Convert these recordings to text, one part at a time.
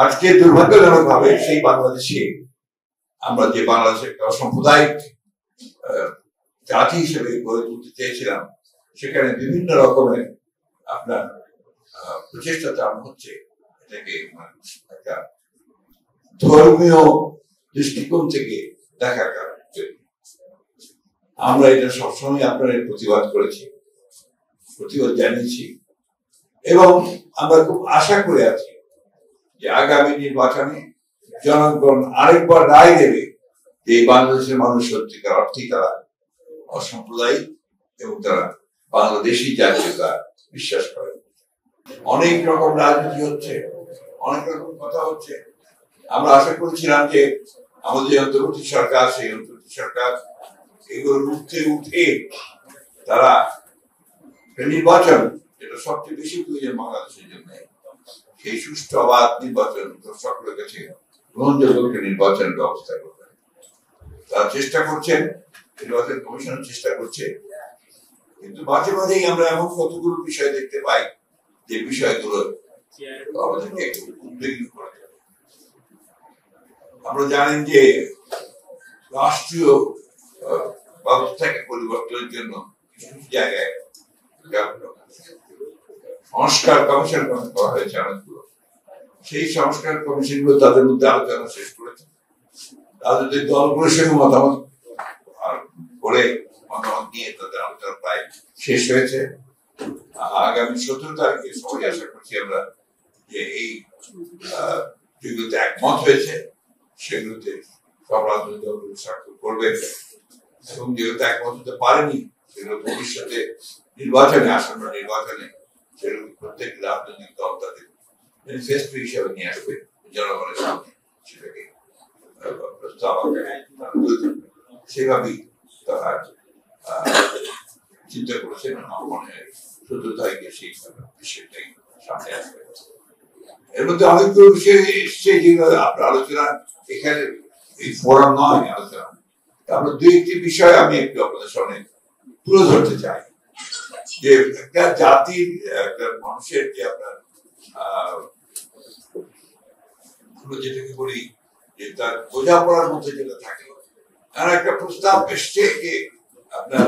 আজকে দুর্ভাগ্যজনক ভাবে সেই বাংলাদেশে আমরা যে বাংলাদেশের সাম্প্রদায়িক জাতি হিসেবে গড়ে তুলতে চেয়েছিলাম, সেখানে বিভিন্ন রকমের আপনার প্রচেষ্টা চালানো হচ্ছে এটাকে একটা ধর্মীয় দৃষ্টিকোণ থেকে দেখা যাচ্ছে। আমরা এটা সবসময় আপনার প্রতিবাদ করেছি, প্রতিবাদ জানিয়েছি, এবং আমরা খুব আশা করে আছি যে আগামী নির্বাচনে জনগণ আরেকবার রায় দেবে যে এই বাংলাদেশের মানুষ সত্যিকার অর্থেই তারা অসাম্প্রদায়িক এবং তারা বাংলাদেশি জাতীয়তা বিশ্বাস করে। অনেক রকম রাজনীতি হচ্ছে, অনেক রকম কথা হচ্ছে। আমরা আশা করেছিলাম যে আমাদের যে অন্তর্বর্তী সরকার, সেই অন্তর্বর্তী সরকার এগুলোর উঠে তারা নির্বাচন, যেটা সবচেয়ে বেশি প্রয়োজন বাংলাদেশের জন্য, সেই সুষ্ঠু অবাধ নির্বাচন সকলের কাছে গ্রহণযোগ্য একটা নির্বাচনের ব্যবস্থা করবে। তারা চেষ্টা করছেন, নির্বাচন কমিশন চেষ্টা করছে, কিন্তু মাঝে মাঝেই আমরা এমন কতগুলো বিষয় দেখতে পাই যে বিষয়গুলো আমাদেরকে একটু উদ্বিগ্ন করে। আমরা জানেন যে রাষ্ট্রীয় ব্যবস্থাকে পরিবর্তনের জন্য কিছু কিছু জায়গায় সংস্কার কমিশন করা হয়েছে অনেকগুলো। সেই সংস্কার কমিশনগুলো তাদের মধ্যে আলোচনা শেষ করেছে, রাজনৈতিক দলগুলোর সঙ্গে মতামত করে মতামত নিয়ে তাদের আলোচনা প্রায় শেষ হয়েছে। আগামী 17 তারিখে সবাই আশা করছি আমরা যে এই যেগুলোতে একমত হয়েছে সেগুলোতে সব রাজনৈতিক দলগুলো স্বাক্ষর করবে, এবং যেগুলোতে একমত হতে পারেনি সেগুলো ভবিষ্যতে নির্বাচনে, আসন্ন নির্বাচনে সেগুলো প্রত্যেক রাজনৈতিক দল তাদের ম্যানিফেস্টো হিসাবে নিয়ে আসবে জনগণের সামনে, সেটাকে প্রস্তাব সেভাবেই তারা চিন্তা করেছেন। আমার মনে হয় 17 তারিখে সেই বিষয়টাই সামনে আসবে। এর মধ্যে অনেকগুলো বিষয় এসছে যেগুলো আপনার আলোচনা এখানে এই ফোরাম নয় আলোচনা। আমরা দুই একটি বিষয় আমি একটু আপনাদের সামনে তুলে ধরতে চাই, যে একটা জাতির, একটা মানুষের যে আপনার যেটাকে বলি যে তার বোঝাপড়ার মধ্যে যেটা থাকে, আর একটা প্রস্তাব এসছে যে আপনার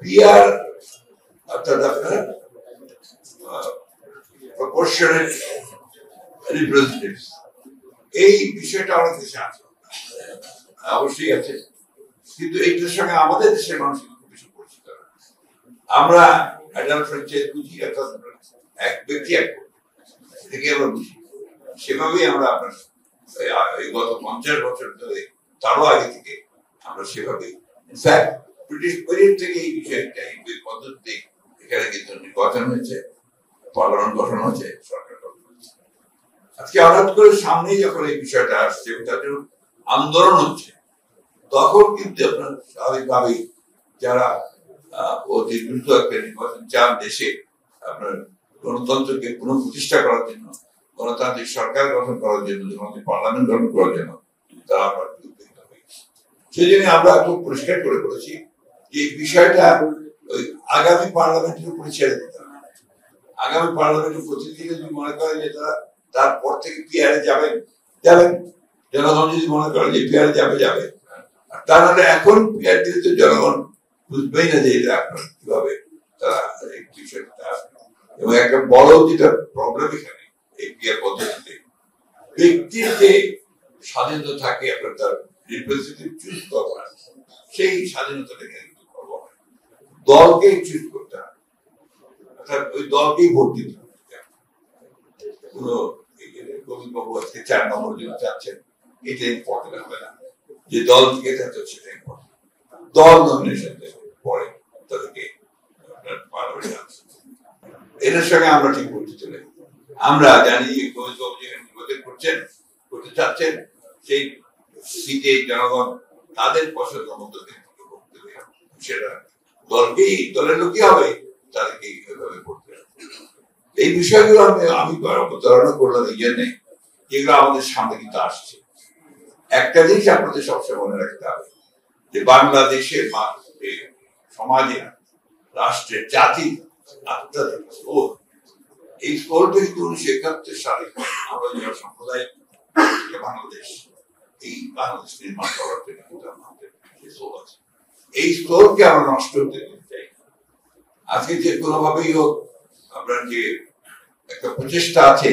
পিআর অর্থাৎ আপনার প্রপোর্শনেট রিপ্রেজেন্টেটিভস, এই বিষয়টা আমাদের দেশে আছে, অবশ্যই আছে, কিন্তু এইটার সঙ্গে আমাদের দেশের মানুষ খুব বেশি পরিচিত না। আমরা ফ্র্যাঞ্চাইজ বুঝি, অর্থাৎ এক ব্যক্তি এক থেকে আমরা বুঝি, সেভাবেই আমরা আপনার গত 50 বছর ধরে, তারও আগে থেকে আমরা সেভাবেই, ইনফ্যাক্ট ব্রিটিশ পিরিয়ড থেকে এই বিষয়টা, এই পদ্ধতি এখানে কিন্তু নির্বাচন হয়েছে, পার্লামেন্ট গঠন হয়েছে, সরকার গঠন হয়েছে। আজকে হঠাৎ করে সামনেই যখন এই বিষয়টা আসছে, তাদের আন্দোলন হচ্ছে, তখন কিন্তু আপনার স্বাভাবিকভাবেই যারা অতি দ্রুত একটা নির্বাচন চান দেশে, আপনার গণতন্ত্রকে পুনঃপ্রতিষ্ঠা করার জন্য, গণতান্ত্রিক সরকার গঠন করার জন্য, গণতান্ত্রিক পার্লামেন্ট গঠন করার জন্য, তারা আমরা উদ্বিগ্ন হই। সেই জন্য আমরা খুব পরিষ্কার করে বলেছি যে এই বিষয়টা ওই আগামী পার্লামেন্টের উপরে ছেড়ে দিতে হবে। আগামী পার্লামেন্টের প্রতিনিধি যদি মনে করে যে তারা তারপর থেকে পিআরে যাবেন, জনগণ যদি মনে করে যে পিআরে যাবে, আর তা নাহলে এখন পিআর দিলে তো জনগণ বুঝবেই না যে এটা আপনার কিভাবে তারা এই বিষয়টা। এবং একটা বড় যেটা প্রবলেম এখানে এই পিআর পদ্ধতিতে, ব্যক্তির যে স্বাধীনতা থাকে আপনার তার রিপ্রেজেন্টেটিভ চুজ করা, সেই স্বাধীনতাটা কিন্তু করবো না, দলকেই চুজ করতে হবে, অর্থাৎ ওই দলকেই ভোট দিতে হবে। কোনো গোবিন্দবাবু আজকে 4 নম্বর জন্য চাচ্ছেন, এটা ইম্পর্টেন্ট হবে না, যে দল থেকে যাচ্ছে সেটা ইম্পর্টেন্ট। দল নমিনেশন পরে তাদেরকে এটার সঙ্গে আমরা ঠিক পরিচিত নেই। আমরা জানি যে গোবিন্দবাবু যেখানে নির্বাচন করতে চাচ্ছেন, সেই সিটে জনগণ তাদের পছন্দ মতো সেটা দলকেই, দলের লোকই হবে, তাদেরকে এভাবে করতে হবে। এই বিষয়গুলো আমি অবতারণা করলাম এই জন্যে, যেগুলো আমাদের সামনে কিন্তু আসছে। একটা জিনিস আপনাদের সবসময় মনে রাখতে হবে যে বাংলাদেশের সমাজে রাষ্ট্রের জাতির আত্মার স্পোর, এই স্পোরটা কিন্তু 1971 সালে আমরা যারা সম্প্রদায় বাংলাদেশ, এই বাংলাদেশ নির্মাণ করার জন্য কিন্তু আমাদের স্পোর আছে। এই স্পোরকে আমরা নষ্ট হতে দিতে চাই। আজকে যে কোনোভাবেই হোক আমরা যে একটা প্রচেষ্টা আছে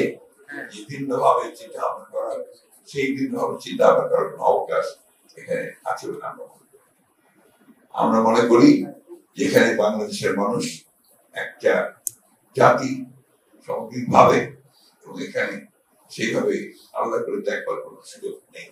যে ভিন্নভাবে চিন্তা ভাবনা করার, সেই ভিন্নভাবে চিন্তা ভাবনা করার অবকাশ এখানে আছে বলে আমরা মনে করি যেখানে বাংলাদেশের মানুষ একটা জাতি সামগ্রিক ভাবে, এবং এখানে সেইভাবে আলাদা করে দেখবার কোনো সুযোগ নেই।